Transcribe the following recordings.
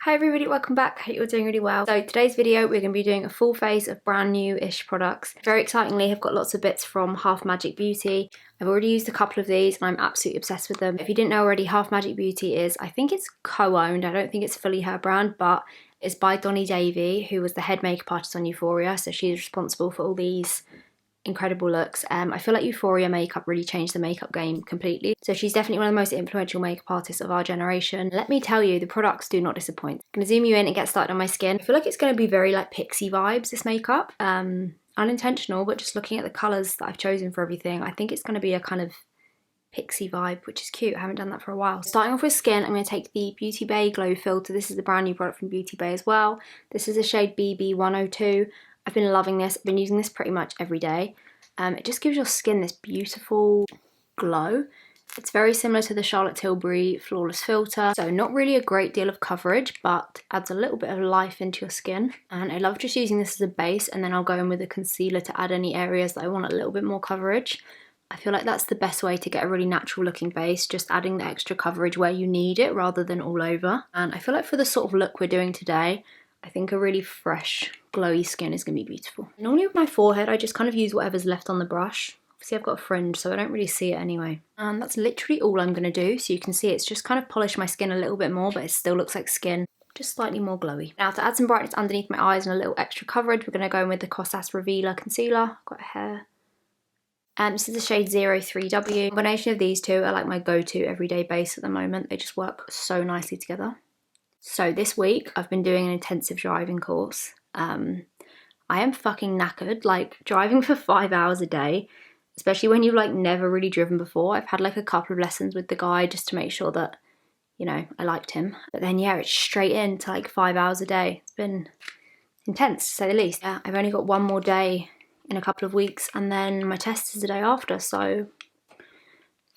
Hi everybody, welcome back. Hope you're doing really well. So today's video we're going to be doing a full face of brand new-ish products. Very excitingly, I've got lots of bits from Half Magic Beauty. I've already used a couple of these and I'm absolutely obsessed with them. If you didn't know already, Half Magic Beauty is, I think it's co-owned, I don't think it's fully her brand, but it's by Donny Davy, who was the head makeup artist on Euphoria, so she's responsible for all these incredible looks. I feel like Euphoria makeup really changed the makeup game completely. So she's definitely one of the most influential makeup artists of our generation. Let me tell you, the products do not disappoint. I'm gonna zoom you in and get started on my skin. I feel like it's gonna be very like pixie vibes, this makeup. Unintentional, but just looking at the colours that I've chosen for everything, I think it's gonna be a kind of pixie vibe, which is cute. I haven't done that for a while. Starting off with skin, I'm going to take the Beauty Bay Glow Filter. This is the brand new product from Beauty Bay as well. This is the shade BB102. I've been loving this. I've been using this pretty much every day. It just gives your skin this beautiful glow. It's very similar to the Charlotte Tilbury Flawless Filter. So not really a great deal of coverage, but adds a little bit of life into your skin. And I love just using this as a base, and then I'll go in with a concealer to add any areas that I want a little bit more coverage. I feel like that's the best way to get a really natural looking base, just adding the extra coverage where you need it rather than all over. And I feel like for the sort of look we're doing today, I think a really fresh, glowy skin is going to be beautiful. Normally with my forehead, I just kind of use whatever's left on the brush. Obviously I've got a fringe, so I don't really see it anyway. And that's literally all I'm going to do. So you can see it's just kind of polished my skin a little bit more, but it still looks like skin, just slightly more glowy. Now to add some brightness underneath my eyes and a little extra coverage, we're going to go in with the Kosas Revealer Concealer. I've got a hair. This is the shade 03W. The combination of these two are like my go-to everyday base at the moment. They just work so nicely together. So this week I've been doing an intensive driving course. I am fucking knackered, like driving for 5 hours a day, especially when you've like never really driven before. I've had like a couple of lessons with the guy just to make sure that, you know, I liked him. But then yeah, it's straight into like 5 hours a day. It's been intense to say the least. Yeah, I've only got one more day in a couple of weeks and then my test is the day after, so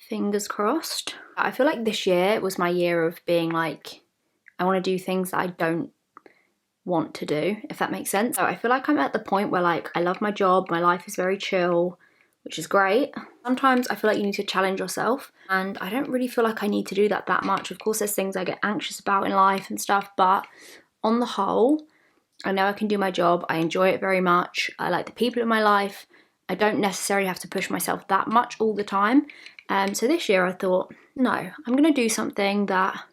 fingers crossed. I feel like this year was my year of being like, I want to do things that I don't want to do, if that makes sense. So I feel like I'm at the point where like I love my job, my life is very chill, which is great. Sometimes I feel like you need to challenge yourself, and I don't really feel like I need to do that much. Of course there's things I get anxious about in life and stuff, but on the whole, I know I can do my job. I enjoy it very much. I like the people in my life. I don't necessarily have to push myself that much all the time. So this year I thought, no, I'm gonna do something that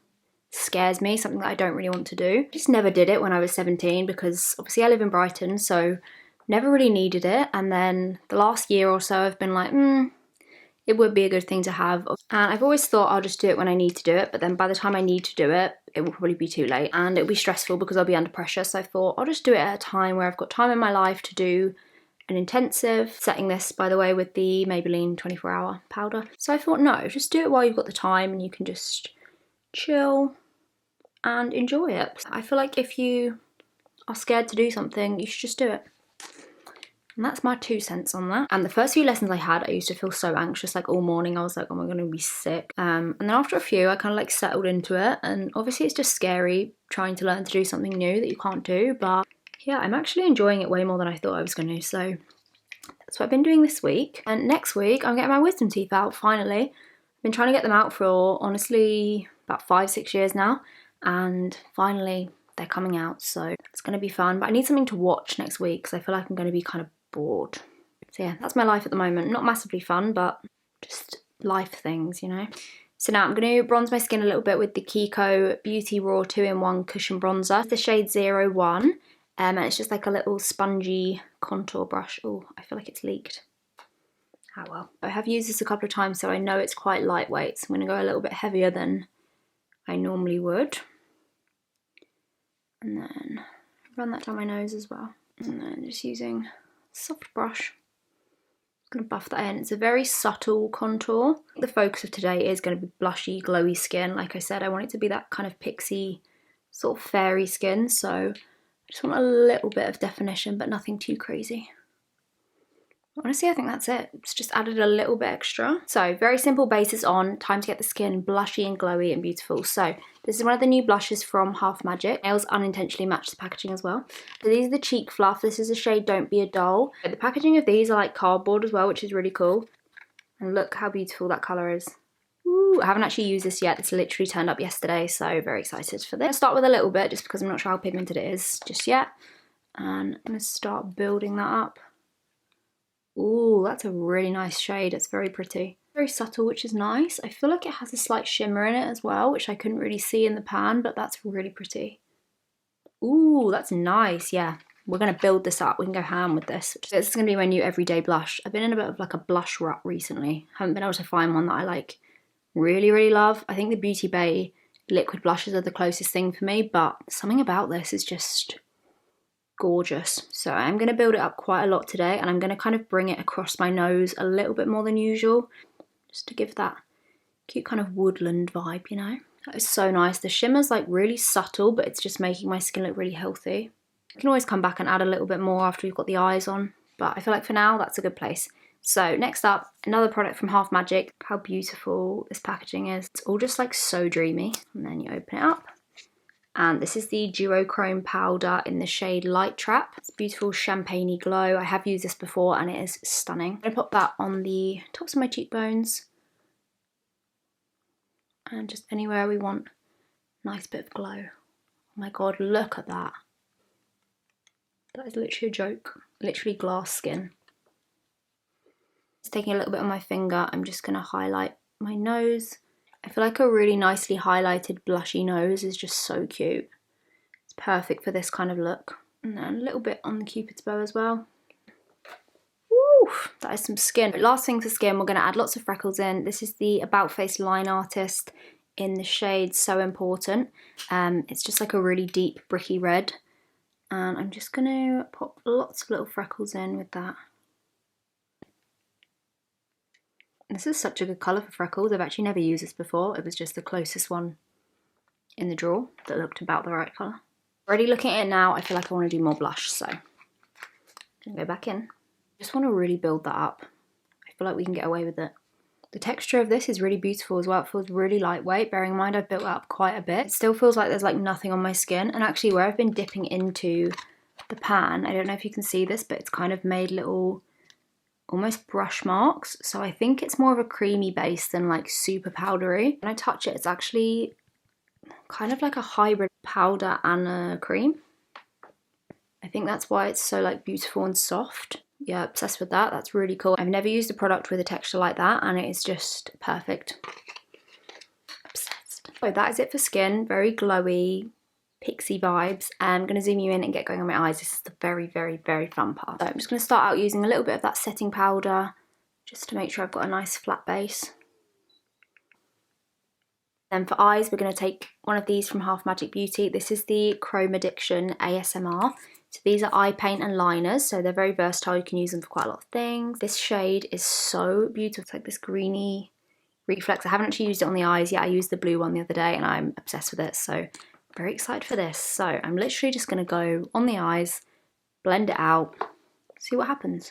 scares me, something that I don't really want to do. Just never did it when I was 17 because obviously I live in Brighton, so never really needed it. And then the last year or so I've been like, it would be a good thing to have. And I've always thought I'll just do it when I need to do it, but then by the time I need to do it, it will probably be too late and it'll be stressful because I'll be under pressure. So I thought I'll just do it at a time where I've got time in my life to do an intensive. Setting this, by the way, with the Maybelline 24-hour powder. So I thought, no, just do it while you've got the time and you can just chill and enjoy it. I feel like if you are scared to do something, you should just do it. And that's my 2 cents on that. And the first few lessons I had, I used to feel so anxious, like all morning I was like, oh my god, I'm gonna be sick. And then after a few, I kind of like settled into it. And obviously it's just scary trying to learn to do something new that you can't do. But yeah, I'm actually enjoying it way more than I thought I was gonna. So that's what I've been doing this week. And next week, I'm getting my wisdom teeth out, finally. I've been trying to get them out for, honestly, about 5-6 years now. And finally, they're coming out. So it's gonna be fun. But I need something to watch next week because I feel like I'm gonna be kind of bored. So yeah, that's my life at the moment. Not massively fun, but just life things, you know. So now I'm going to bronze my skin a little bit with the Kiko Beauty Raw 2-in-1 Cushion Bronzer. It's the shade 01, and it's just like a little spongy contour brush. Oh, I feel like it's leaked. Ah well. I have used this a couple of times, so I know it's quite lightweight. So I'm going to go a little bit heavier than I normally would. And then run that down my nose as well. And then just using soft brush. I'm going to buff that in. It's a very subtle contour. The focus of today is going to be blushy, glowy skin. Like I said, I want it to be that kind of pixie, sort of fairy skin. So I just want a little bit of definition, but nothing too crazy. Honestly, I think that's it. It's just added a little bit extra. So very simple bases on. Time to get the skin blushy and glowy and beautiful. So this is one of the new blushes from Half Magic. Nails unintentionally match the packaging as well. So these are the Cheek Fluff. This is the shade Don't Be a Doll. The packaging of these are like cardboard as well, which is really cool. And look how beautiful that colour is. Ooh, I haven't actually used this yet. It's literally turned up yesterday, so very excited for this. I'll start with a little bit just because I'm not sure how pigmented it is just yet. And I'm going to start building that up. Ooh, that's a really nice shade. It's very pretty. Very subtle, which is nice. I feel like it has a slight shimmer in it as well, which I couldn't really see in the pan, but that's really pretty. Ooh, that's nice, yeah. We're going to build this up. We can go ham with this. This is going to be my new everyday blush. I've been in a bit of like a blush rut recently. Haven't been able to find one that I like really love. I think the Beauty Bay liquid blushes are the closest thing for me, but something about this is just gorgeous. So I'm going to build it up quite a lot today, and I'm going to kind of bring it across my nose a little bit more than usual, just to give that cute kind of woodland vibe, you know? That is so nice. The shimmer's like really subtle, but it's just making my skin look really healthy. You can always come back and add a little bit more after you've got the eyes on, but I feel like for now that's a good place. So next up, another product from Half Magic. Look how beautiful this packaging is. It's all just like so dreamy. And then you open it up. And this is the duochrome powder in the shade Light Trap. It's beautiful champagne-y glow. I have used this before and it is stunning. I'm going to pop that on the tops of my cheekbones. And just anywhere we want a nice bit of glow. Oh my god, look at that. That is literally a joke. Literally glass skin. Just taking a little bit on my finger, I'm just going to highlight my nose. I feel like a really nicely highlighted blushy nose is just so cute. It's perfect for this kind of look. And then a little bit on the cupid's bow as well. Woo, that is some skin. But last thing for skin, we're going to add lots of freckles in. This is the About Face Line Artist in the shade So Important. It's just like a really deep bricky red. And I'm just going to pop lots of little freckles in with that. This is such a good colour for freckles. I've actually never used this before. It was just the closest one in the drawer that looked about the right colour. Already looking at it now, I feel like I want to do more blush, so I'm going to go back in. I just want to really build that up. I feel like we can get away with it. The texture of this is really beautiful as well. It feels really lightweight, bearing in mind I've built it up quite a bit. It still feels like there's like nothing on my skin. And actually where I've been dipping into the pan, I don't know if you can see this, but it's kind of made little almost brush marks. So I think it's more of a creamy base than like super powdery. When I touch it, it's actually kind of like a hybrid powder and a cream. I think that's why it's so like beautiful and soft. Yeah, obsessed with that. That's really cool. I've never used a product with a texture like that and it is just perfect. Obsessed. So that is it for skin. Very glowy, pixie vibes. I'm going to zoom you in and get going on my eyes. This is the very fun part. So I'm just going to start out using a little bit of that setting powder just to make sure I've got a nice flat base. Then for eyes, we're going to take one of these from Half Magic Beauty. This is the Chrome Addiction ASMR. So these are eye paint and liners, so they're very versatile. You can use them for quite a lot of things. This shade is so beautiful. It's like this greeny reflex. I haven't actually used it on the eyes yet. I used the blue one the other day and I'm obsessed with it. So very excited for this. So I'm literally just going to go on the eyes, blend it out, see what happens.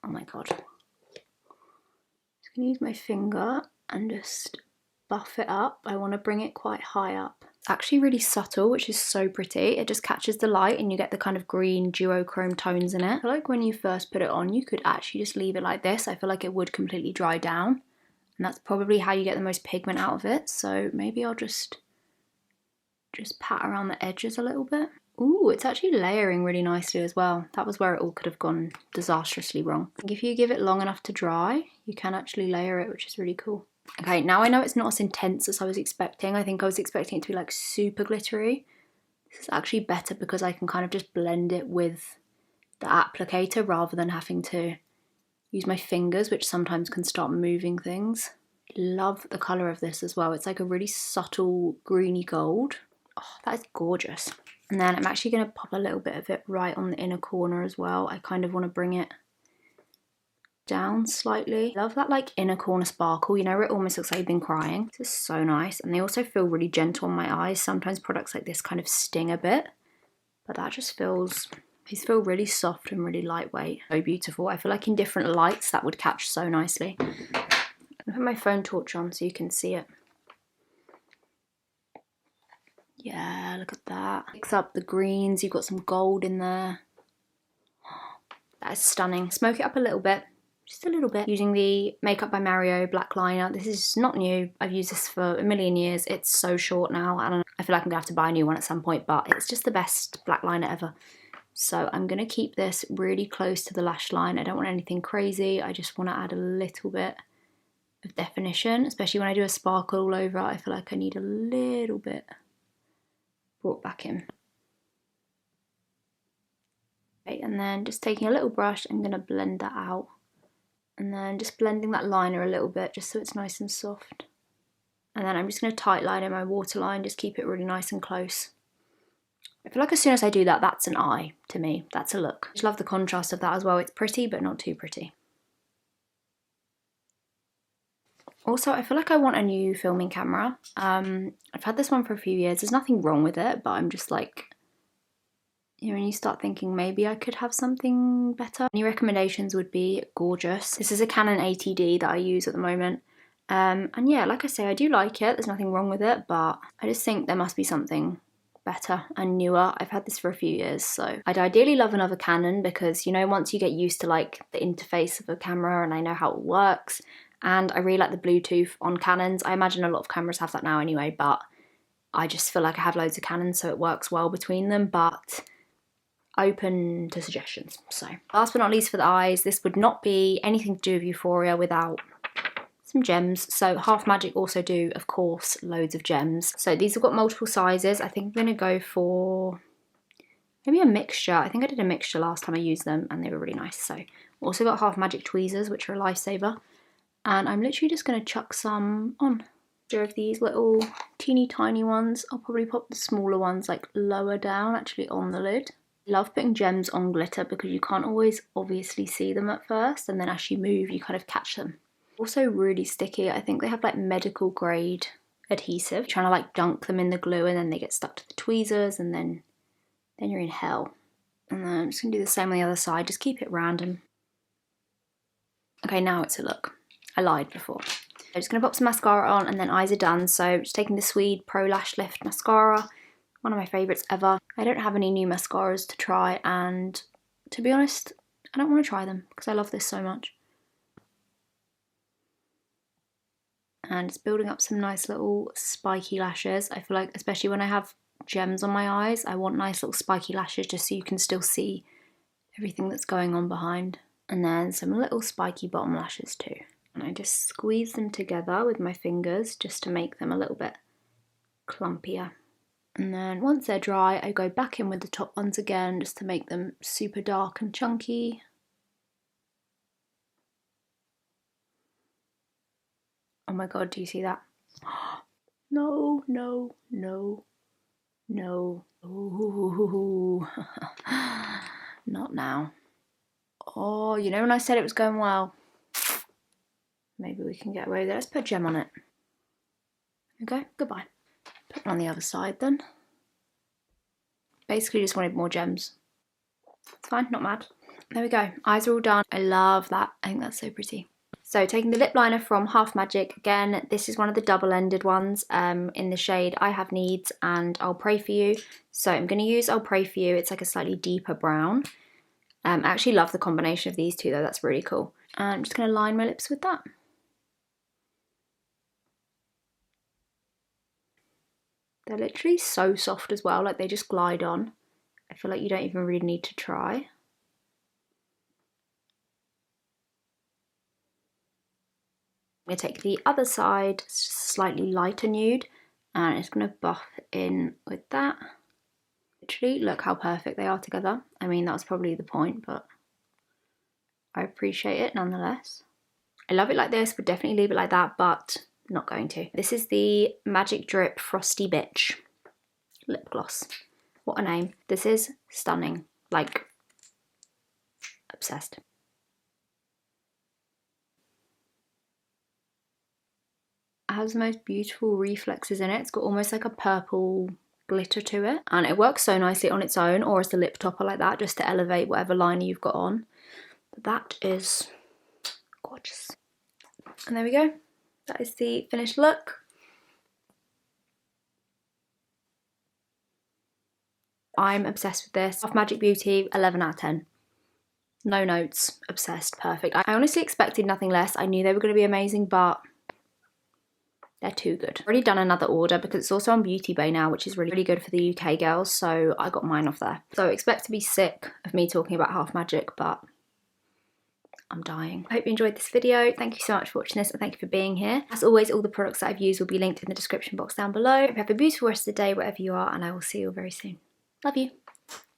Oh my god. Just going to use my finger and just buff it up. I want to bring it quite high up. It's actually really subtle, which is so pretty. It just catches the light and you get the kind of green duochrome tones in it. I feel like when you first put it on, you could actually just leave it like this. I feel like it would completely dry down. And that's probably how you get the most pigment out of it. So maybe I'll just pat around the edges a little bit. Ooh, it's actually layering really nicely as well. That was where it all could have gone disastrously wrong. If you give it long enough to dry, you can actually layer it, which is really cool. Okay, now I know it's not as intense as I was expecting. I think I was expecting it to be like super glittery. This is actually better because I can kind of just blend it with the applicator rather than having to use my fingers, which sometimes can start moving things. Love the colour of this as well. It's like a really subtle greeny gold. Oh, that is gorgeous. And then I'm actually going to pop a little bit of it right on the inner corner as well. I kind of want to bring it down slightly. Love that like inner corner sparkle, you know, where it almost looks like you've been crying. This is so nice. And they also feel really gentle on my eyes. Sometimes products like this kind of sting a bit, but that just feels, these feel really soft and really lightweight. So beautiful. I feel like in different lights that would catch so nicely. I'll put my phone torch on so you can see it. Yeah, look at that. Mix up the greens, you've got some gold in there. That is stunning. Smoke it up a little bit. just a little bit. Using the Makeup by Mario black liner. This is not new. I've used this for a million years. It's so short now. I feel like I'm gonna have to buy a new one at some point, but it's just the best black liner ever. So I'm gonna keep this really close to the lash line. I don't want anything crazy. I just wanna add a little bit of definition, especially when I do a sparkle all over. I feel like I need a little bit brought back in. Okay, and then just taking a little brush, I'm gonna blend that out. And then just blending that liner a little bit, just so it's nice and soft. And then I'm just gonna tight line in my waterline, just keep it really nice and close. I feel like as soon as I do that, that's an eye to me. That's a look. I just love the contrast of that as well. It's pretty, but not too pretty. Also, I feel like I want a new filming camera. I've had this one for a few years. There's nothing wrong with it, but I'm just like, you know, when you start thinking maybe I could have something better. Any recommendations would be gorgeous. This is a Canon 80D that I use at the moment. And yeah, like I say, I do like it. There's nothing wrong with it, but I just think there must be something better and newer. I've had this for a few years, so I'd ideally love another Canon because, you know, once you get used to like the interface of a camera and I know how it works, and I really like the Bluetooth on Canons. I imagine a lot of cameras have that now anyway, but I just feel like I have loads of Canons, so it works well between them, but open to suggestions. So last but not least for the eyes, this would not be anything to do with Euphoria without some gems. So Half Magic also do, of course, loads of gems. So these have got multiple sizes. I think I'm going to go for maybe a mixture. I think I did a mixture last time I used them and they were really nice. So also got Half Magic tweezers, which are a lifesaver. And I'm literally just going to chuck some on. There of these little teeny tiny ones. I'll probably pop the smaller ones like lower down, actually on the lid. I love putting gems on glitter because you can't always obviously see them at first, and then as you move you kind of catch them. Also really sticky. I think they have like medical grade adhesive. You're trying to like dunk them in the glue and then they get stuck to the tweezers and then you're in hell. And then I'm just going to do the same on the other side, just keep it random. Okay, now it's a look. I lied before. I'm just going to pop some mascara on and then eyes are done. So just taking the Swede Pro Lash Lift mascara, one of my favourites ever. I don't have any new mascaras to try, and to be honest, I don't want to try them because I love this so much. And it's building up some nice little spiky lashes. I feel like, especially when I have gems on my eyes, I want nice little spiky lashes just so you can still see everything that's going on behind. And then some little spiky bottom lashes too. And I just squeeze them together with my fingers just to make them a little bit clumpier. And then once they're dry, I go back in with the top ones again just to make them super dark and chunky. Oh my god, do you see that? No, no, no, no. Ooh. Not now. Oh, you know when I said it was going well? Maybe we can get away with it. Let's put a gem on it. Okay, goodbye. Put it on the other side then. Basically just wanted more gems. It's fine, not mad. There we go, eyes are all done. I love that, I think that's so pretty. So taking the lip liner from Half Magic, again, this is one of the double-ended ones in the shade I Have Needs and I'll Pray For You. So I'm going to use I'll Pray For You, it's like a slightly deeper brown. I actually love the combination of these two though, that's really cool. And I'm just going to line my lips with that. They're literally so soft as well, like they just glide on. I feel like you don't even really need to try. I'm going to take the other side, it's just a slightly lighter nude, and it's going to buff in with that. Literally, look how perfect they are together. I mean, that was probably the point, but I appreciate it nonetheless. I love it like this, would definitely leave it like that, but not going to. This is the Magic Drip Frosty Bitch lip gloss. What a name. This is stunning. Like, obsessed. It has the most beautiful reflexes in it. It's got almost like a purple glitter to it. And it works so nicely on its own or as a lip topper like that, just to elevate whatever liner you've got on. But that is gorgeous. And there we go. That is the finished look. I'm obsessed with this. Half Magic Beauty, 11 out of 10. No notes, obsessed, perfect. I honestly expected nothing less. I knew they were going to be amazing, but they're too good. I've already done another order because it's also on Beauty Bay now, which is really, really good for the UK girls, so I got mine off there. So expect to be sick of me talking about Half Magic, but I'm dying. I hope you enjoyed this video. Thank you so much for watching this and thank you for being here. As always, all the products that I've used will be linked in the description box down below. Hope you have a beautiful rest of the day wherever you are, and I will see you all very soon. Love you.